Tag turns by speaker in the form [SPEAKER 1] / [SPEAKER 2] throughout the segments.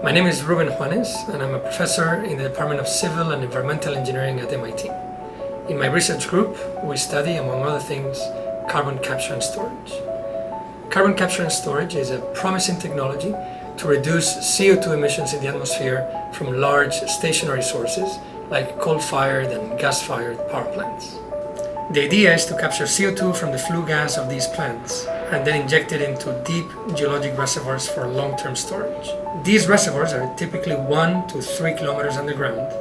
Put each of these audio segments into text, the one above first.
[SPEAKER 1] My name is Ruben Juanes, and I'm a professor in the Department of Civil and Environmental Engineering at MIT. In my research group, we study, among other things, carbon capture and storage. Carbon capture and storage is a promising technology to reduce CO2 emissions in the atmosphere from large stationary sources like coal-fired and gas-fired power plants. The idea is to capture CO2 from the flue gas of these plants and then inject it into deep geologic reservoirs for long-term storage. These reservoirs are typically 1 to 3 kilometers underground,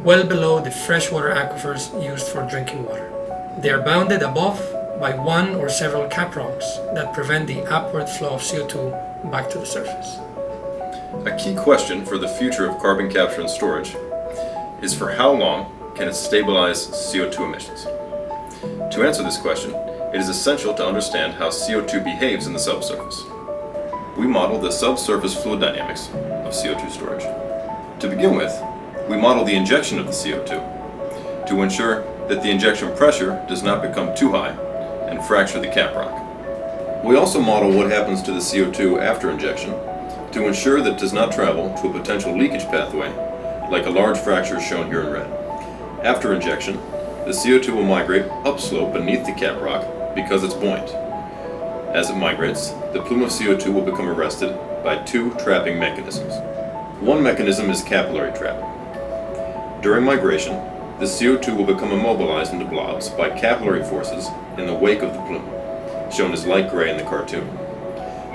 [SPEAKER 1] well below the freshwater aquifers used for drinking water. They are bounded above by one or several cap rocks that prevent the upward flow of CO2 back to the surface.
[SPEAKER 2] A key question for the future of carbon capture and storage is for how long can it stabilize CO2 emissions? To answer this question, it is essential to understand how CO2 behaves in the subsurface. We model the subsurface fluid dynamics of CO2 storage. To begin with, we model the injection of the CO2 to ensure that the injection pressure does not become too high and fracture the cap rock. We also model what happens to the CO2 after injection to ensure that it does not travel to a potential leakage pathway, like a large fracture shown here in red. After injection, the CO2 will migrate upslope beneath the cap rock because it's buoyant. As it migrates, the plume of CO2 will become arrested by two trapping mechanisms. One mechanism is capillary trapping. During migration, the CO2 will become immobilized into blobs by capillary forces in the wake of the plume, shown as light gray in the cartoon.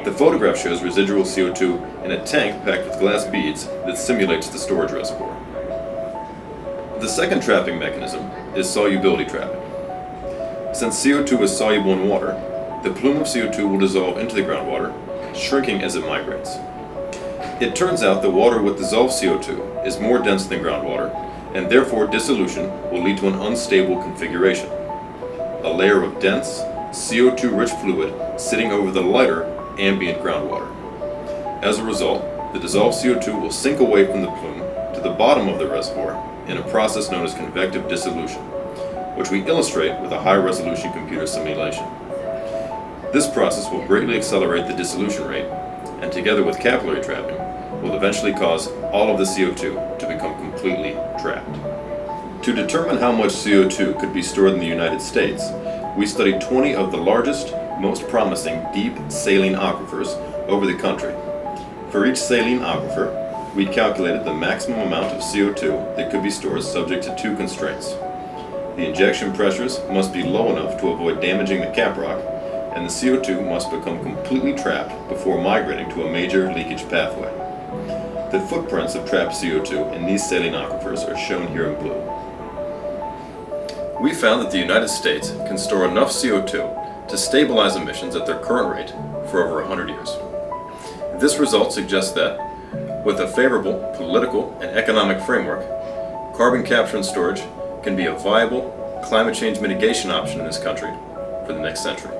[SPEAKER 2] The photograph shows residual CO2 in a tank packed with glass beads that simulates the storage reservoir. The second trapping mechanism is solubility trapping. Since CO2 is soluble in water, the plume of CO2 will dissolve into the groundwater, shrinking as it migrates. It turns out that water with dissolved CO2 is more dense than groundwater, and therefore dissolution will lead to an unstable configuration. A layer of dense, CO2-rich fluid sitting over the lighter, ambient groundwater. As a result, the dissolved CO2 will sink away from the plume to the bottom of the reservoir in a process known as convective dissolution, which we illustrate with a high-resolution computer simulation. This process will greatly accelerate the dissolution rate, and together with capillary trapping, will eventually cause all of the CO2 to become completely trapped. To determine how much CO2 could be stored in the United States, we studied 20 of the largest, most promising deep saline aquifers over the country. For each saline aquifer, we calculated the maximum amount of CO2 that could be stored subject to two constraints. The injection pressures must be low enough to avoid damaging the cap rock, and the CO2 must become completely trapped before migrating to a major leakage pathway. The footprints of trapped CO2 in these saline aquifers are shown here in blue. We found that the United States can store enough CO2 to stabilize emissions at their current rate for over 100 years. This result suggests that, with a favorable political and economic framework, carbon capture and storage can be a viable climate change mitigation option in this country for the next century.